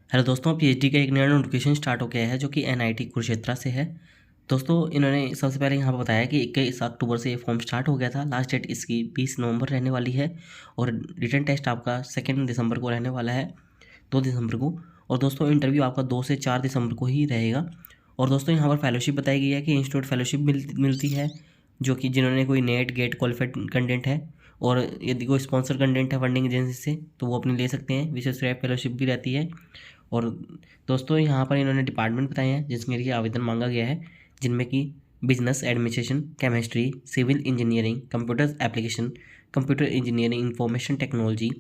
Hello दोस्तों, PhD का एक नया नोटिफिकेशन स्टार्ट हो गया है जो कि एनआईटी कुरुक्षेत्र से है। दोस्तों, इन्होंने सबसे पहले यहाँ पर बताया कि 21 अक्टूबर से ये फॉर्म स्टार्ट हो गया था। लास्ट डेट इसकी 20 नवंबर रहने वाली है और रिटन टेस्ट आपका 2 दिसंबर को रहने वाला है, 2 दिसंबर को। और दोस्तों, इंटरव्यू आपका 2 से 4 दिसंबर को ही रहेगा। और दोस्तों, यहाँ पर फेलोशिप बताई गई है कि इंस्टीट्यूट फेलोशिप मिलती है, जो कि जिन्होंने कोई नेट गेट क्वालिफाइड कंटेंट है और यदि कोई स्पॉन्सर कंटेंट है फंडिंग एजेंसी से तो वो अपनी ले सकते हैं। विशेष फेलोशिप भी रहती है। और दोस्तों, यहाँ पर इन्होंने डिपार्टमेंट बताए हैं जिसमें लिए आवेदन मांगा गया है, जिनमें कि business administration, chemistry, civil engineering, computer application, computer engineering, information technology,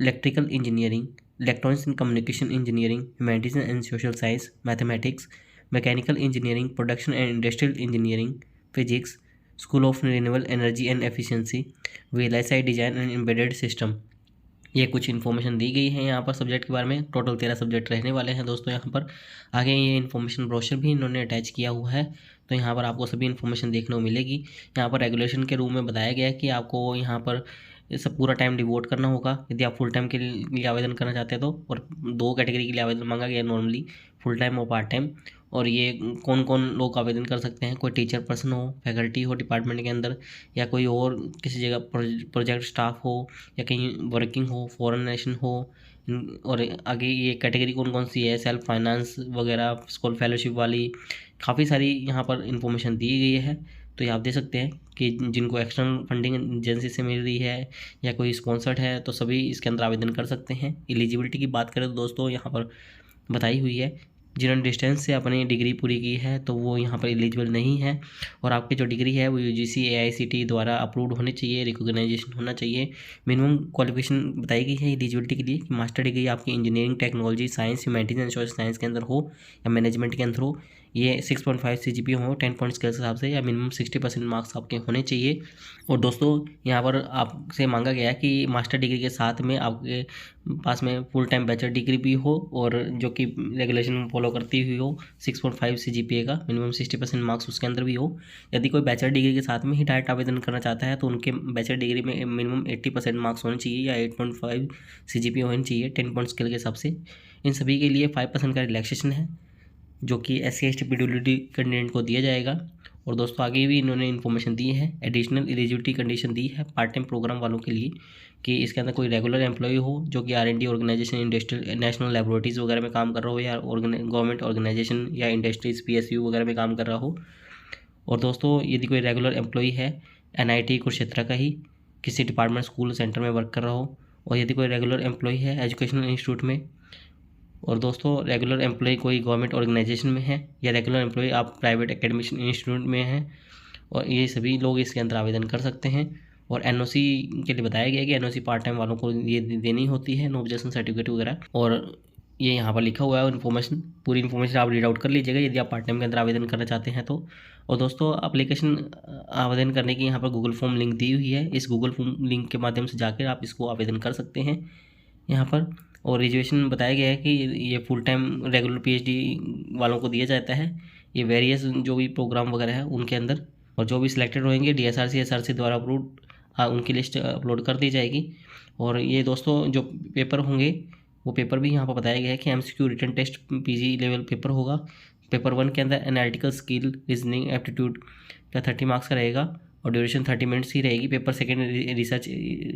electrical engineering, electronics and communication engineering, humanities and social science, mathematics, mechanical engineering, production and industrial engineering, physics, school of renewable energy and efficiency, VLSI design and embedded system. ये कुछ information दी गई है यहाँ पर subject के बारे में। Total 13 subject रहने वाले हैं दोस्तों यहाँ पर। आगे ये इन्फॉर्मेशन ब्रोशर भी इन्होंने अटैच किया हुआ है, तो यहाँ पर आपको सभी इन्फॉर्मेशन देखने को मिलेगी। यहाँ पर रेगुलेशन के रूम में बताया गया है कि आपको यहाँ पर ये सब पूरा टाइम डिवोट करना होगा यदि आप फुल टाइम के लिए आवेदन करना चाहते हैं तो। और 2 कैटेगरी के लिए आवेदन मांगा गया है नॉर्मली, फुल टाइम और पार्ट टाइम। और ये कौन कौन लोग आवेदन कर सकते हैं? कोई टीचर पर्सन हो, फैकल्टी हो डिपार्टमेंट के अंदर, या कोई और किसी जगह प्रोजेक्ट स्टाफ हो, या कहीं वर्किंग हो, फॉरेन नेशन हो। और आगे ये कैटेगरी कौन कौन सी है, सेल्फ फाइनेंस वगैरह, स्कॉल फेलोशिप वाली, काफ़ी सारी यहाँ पर इंफॉर्मेशन दी गई है। तो ये आप देख सकते हैं कि जिनको एक्सटर्नल फंडिंग एजेंसी से मिल रही है या कोई स्पॉन्सर्ड है तो सभी इसके अंदर आवेदन कर सकते हैं। एलिजिबिलिटी की बात करें तो दोस्तों यहाँ पर बताई हुई है, जिन्होंने डिस्टेंस से अपनी डिग्री पूरी की है तो वो यहाँ पर एलिजिबल नहीं है। और आपकी जो डिग्री है वो यूजीसी एआईसीटी द्वारा अप्रूव्ड होनी चाहिए, रिकॉग्नाइजेशन होना चाहिए। मिनिमम क्वालिफिकेशन बताई गई है एलिजिबिलिटी के लिए कि मास्टर डिग्री आपकी engineering, technology, science, humanities and social science के अंदर हो या मैनेजमेंट के अंदर हो। ये 6.5 CGPA हो 10 पॉइंट स्केल के हिसाब से, या मिनिमम 60% मार्क्स आपके होने चाहिए। और दोस्तों, यहाँ पर आपसे मांगा गया है कि मास्टर डिग्री के साथ में आपके पास में फुल टाइम बैचलर डिग्री भी हो और जो कि रेगुलेशन फॉलो करती हुई हो। 6.5 CGPA का मिनिमम 60% मार्क्स उसके अंदर भी हो। यदि कोई बैचलर डिग्री के साथ में ही डायरेक्ट आवेदन करना चाहता है तो उनके बैचलर डिग्री में मिनिमम 80% मार्क्स होने चाहिए या 8.5 CGPA होनी चाहिए 10 पॉइंट स्केल के हिसाब से। इन सभी के लिए 5% का रिलैक्सेशन है जो कि SC/ST PWD कैंडिडेट को दिया जाएगा। और दोस्तों, आगे भी इन्होंने इन्फॉर्मेशन दी है, एडिशनल एलिजिबिलिटी कंडीशन दी है पार्ट टाइम प्रोग्राम वालों के लिए कि इसके अंदर कोई रेगुलर एम्प्लॉय हो जो कि R&D organisation, industrial, national laboratories वगैरह में काम कर रहा हो, या गवर्नमेंट ऑर्गेनाइजेशन या इंडस्ट्रीज PSU वगैरह में काम कर रहा हो। और दोस्तों, यदि कोई रेगुलर एम्प्लॉय है NIT कुरुक्षेत्र का ही, किसी डिपार्टमेंट, स्कूल, सेंटर में वर्क कर रहा हो, और यदि कोई रेगुलर एम्प्लॉय है एजुकेशनल इंस्टीट्यूट में। और दोस्तों, रेगुलर एम्प्लॉय कोई गवर्नमेंट ऑर्गेनाइजेशन में है, या रेगुलर एम्प्लॉय आप प्राइवेट एकेडमिक इंस्टीट्यूट में हैं, और ये सभी लोग इसके अंदर आवेदन कर सकते हैं। और NOC के लिए बताया गया है कि NOC पार्ट टाइम वालों को ये देनी होती है, नो ऑब्जेक्शन सर्टिफिकेट वगैरह। और ये यहाँ पर लिखा हुआ है इन्फॉर्मेशन, पूरी इन्फॉर्मेशन आप रीड आउट कर लीजिएगा यदि आप पार्ट टाइम के अंदर आवेदन करना चाहते हैं तो। और दोस्तों, एप्लीकेशन आवेदन करने की यहाँ पर गूगल फॉर्म लिंक दी हुई है, इस गूगल फॉर्म लिंक के माध्यम से जाकर आप इसको आवेदन कर सकते हैं यहाँ पर। और रिजर्वेशन बताया गया है कि ये फुल टाइम रेगुलर PhD वालों को दिया जाता है, ये वेरियस जो भी प्रोग्राम वगैरह है उनके अंदर। और जो भी सिलेक्टेड होंगे DSRC SRC द्वारा अप्रूव उनकी लिस्ट अपलोड कर दी जाएगी। और ये दोस्तों, जो पेपर होंगे वो पेपर भी यहाँ पर बताया गया है कि MCQ written test PG level paper होगा। पेपर 1 के अंदर एनालिटिकल स्किल, रीजनिंग, एप्टीट्यूड का 30 मार्क्स का रहेगा और ड्यूरेशन 30 मिनट्स ही रहेगी। पेपर 2 रिसर्च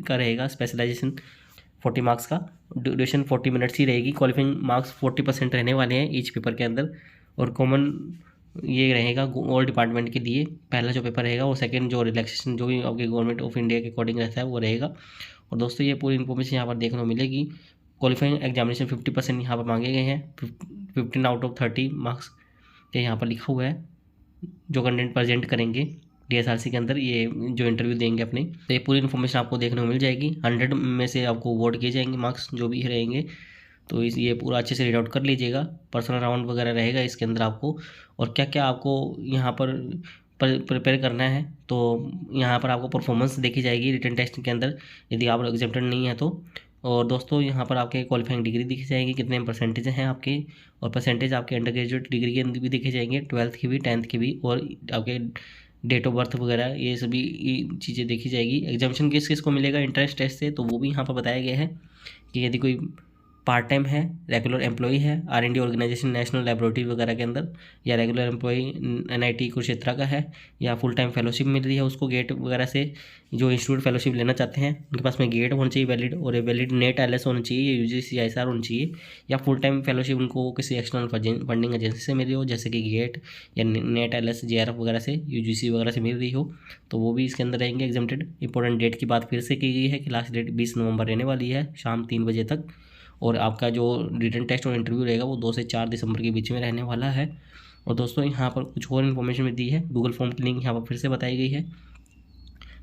का रहेगा, स्पेशलाइजेशन 40 मार्क्स का, ड्यूरेशन 40 मिनट्स ही रहेगी। क्वालिफाइंग मार्क्स 40% रहने वाले हैं ईच पेपर के अंदर। और कॉमन ये रहेगा ऑल डिपार्टमेंट के लिए, पहला जो पेपर रहेगा, वो सेकंड जो रिलैक्सेशन जो भी आपके गवर्नमेंट ऑफ इंडिया के अकॉर्डिंग रहता है वो रहेगा। और दोस्तों, ये पूरी इन्फॉर्मेशन यहाँ पर देखने को मिलेगी। क्वालिफाइंग एग्जामिनेशन 50% यहाँ पर मांगे गए हैं, 15 आउट ऑफ 30 मार्क्स के यहाँ पर लिखा हुआ है जो कंटेंट प्रेजेंट करेंगे DSRC के अंदर, ये जो इंटरव्यू देंगे अपने। तो ये पूरी इन्फॉर्मेशन आपको देखने को मिल जाएगी। 100 में से आपको अवॉर्ड किए जाएंगे मार्क्स जो भी रहेंगे, तो ये पूरा अच्छे से रीड आउट कर लीजिएगा। पर्सनल राउंड वगैरह रहेगा इसके अंदर आपको, और क्या क्या आपको यहाँ पर प्रिपेयर करना है तो यहाँ पर आपको परफॉर्मेंस देखी जाएगी रिटन टेस्ट के अंदर यदि आप एग्जाम्प्टेड नहीं है तो। और दोस्तों, यहाँ पर आपके क्वालिफाइंग डिग्री दिखी जाएगी, कितने परसेंटेज हैं आपके, और परसेंटेज आपके अंडर ग्रेजुएट डिग्री के अंदर भी दिखे जाएंगे, 12th की भी, 10th की भी, और आपके डेट ऑफ बर्थ वगैरह ये सभी चीज़ें देखी जाएगी। एग्जामिनेशन किस किस को मिलेगा इंट्रेंस टेस्ट से, तो वो भी यहाँ पर बताया गया है कि यदि कोई पार्ट टाइम है, रेगुलर एम्प्लॉई है, R&D ऑर्गेनाइजेशन नेशनल लेबोरेटरी वगैरह के अंदर, या रेगुलर एम्प्लॉई NIT कुरुक्षेत्र का है, या फुल टाइम फेलोशिप मिल रही है उसको गेट वगैरह से, जो इंस्टीट्यूट फेलोशिप लेना चाहते हैं उनके पास में गेट होना चाहिए वैलिड, और ये वैलिड नेट LS होना चाहिए, UGC ISR होनी चाहिए, या फुल टाइम फेलोशिप उनको किसी एक्सटर्नल फंडिंग एजेंसी से मिल रही हो, जैसे कि गेट या नेट LS JRF वगैरह से, UGC वगैरह से मिल रही हो, तो वो भी इसके अंदर रहेंगे एग्जाम्प्टेड। इंपॉर्टेंट डेट की बात फिर से की गई है कि लास्ट डेट 20 नवंबर रहने वाली है शाम 3 बजे तक, और आपका जो रिटन टेस्ट और इंटरव्यू रहेगा वो 2 से 4 दिसंबर के बीच में रहने वाला है। और दोस्तों यहाँ पर कुछ और इन्फॉर्मेशन भी दी है, गूगल फॉर्म की लिंक यहाँ पर फिर से बताई गई है,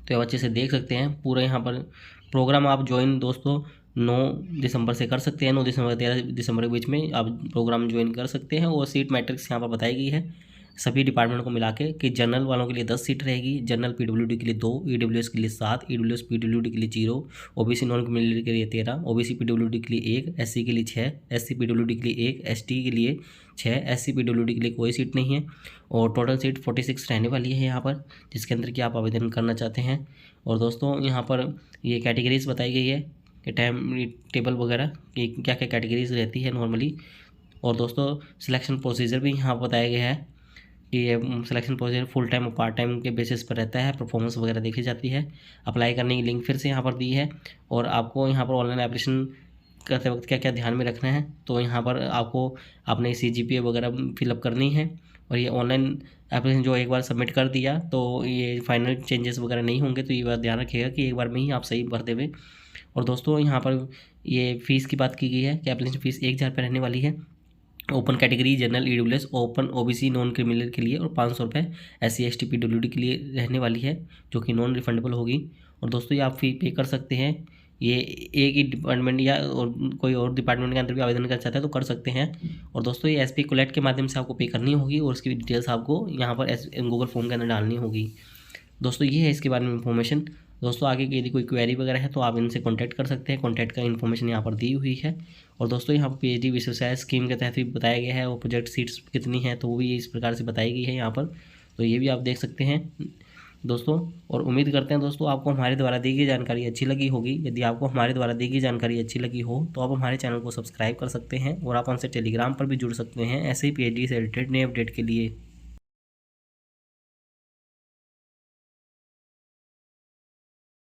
तो आप अच्छे से देख सकते हैं पूरा यहाँ पर प्रोग्राम। आप ज्वाइन दोस्तों 9 दिसंबर से कर सकते हैं, 9 दिसंबर 13 दिसंबर के बीच में आप प्रोग्राम ज्वाइन कर सकते हैं। और सीट मैट्रिक्स यहाँ पर बताई गई है सभी डिपार्टमेंट को मिला के, कि जनरल वालों के लिए 10 सीट रहेगी, जनरल PWD के लिए 2, EWS के लिए 7, EWS PWD के लिए 0, OBC नॉन क्रिमिनल के लिए 13, OBC PWD के लिए 1, SC के लिए 6, SC PWD के लिए 1, ST के लिए 6, SC PWD के लिए कोई सीट नहीं है। और टोटल सीट 46 रहने वाली है यहाँ पर, जिसके अंदर कि आप आवेदन करना चाहते हैं। और दोस्तों यहाँ पर ये कैटेगरीज बताई गई है कि टाइम टेबल वगैरह कि क्या क्या कैटेगरीज रहती है नॉर्मली। और दोस्तों सिलेक्शन प्रोसीजर भी यहाँ बताया गया है कि ये सिलेक्शन प्रोसीजर फुल टाइम और पार्ट टाइम के बेसिस पर रहता है, परफॉर्मेंस वगैरह देखी जाती है। अप्लाई करने की लिंक फिर से यहाँ पर दी है, और आपको यहाँ पर ऑनलाइन एप्लीकेशन करते वक्त क्या क्या ध्यान में रखना है, तो यहाँ पर आपको अपने CGPA वगैरह फिलअप करनी है। और ये ऑनलाइन एप्लीकेशन जो एक बार सबमिट कर दिया तो ये फाइनल चेंजेस वगैरह नहीं होंगे, तो ये बात ध्यान रखिएगा कि एक बार में ही आप सही भर देवें। और दोस्तों यहाँ पर ये फ़ीस की बात की गई है कि एप्लीकेशन फ़ीस 1000 रुपये रहने वाली है, open category general EWS open OBC non criminal के लिए, और 500 रुपये SC ST PWD के लिए रहने वाली है, जो कि नॉन रिफंडेबल होगी। और दोस्तों ये आप फी पे कर सकते हैं, ये एक ही डिपार्टमेंट या और कोई और डिपार्टमेंट के अंदर भी आवेदन करना चाहते हैं तो कर सकते हैं। और दोस्तों ये SP कोलेक्ट के माध्यम से आपको पे करनी होगी, और उसकी डिटेल्स आपको यहाँ पर गूगल फॉर्म के अंदर डालनी होगी। दोस्तों ये है इसके बारे में इंफॉर्मेशन। दोस्तों आगे की यदि कोई क्वेरी वगैरह है तो आप इनसे कांटेक्ट कर सकते हैं, कांटेक्ट का इन्फॉर्मेशन यहाँ पर दी हुई है। और दोस्तों यहाँ पर PhD विश्वविद्यालय स्कीम के तहत भी बताया गया है, और प्रोजेक्ट सीट्स कितनी हैं तो वो भी इस प्रकार से बताई गई है यहाँ पर, तो ये भी आप देख सकते हैं दोस्तों। और उम्मीद करते हैं दोस्तों आपको हमारे द्वारा दी गई जानकारी अच्छी लगी होगी। यदि आपको हमारे द्वारा दी गई जानकारी अच्छी लगी हो तो आप हमारे चैनल को सब्सक्राइब कर सकते हैं, और आप हमसे टेलीग्राम पर भी जुड़ सकते हैं ऐसे ही PhD से रिलेटेड नए अपडेट के लिए।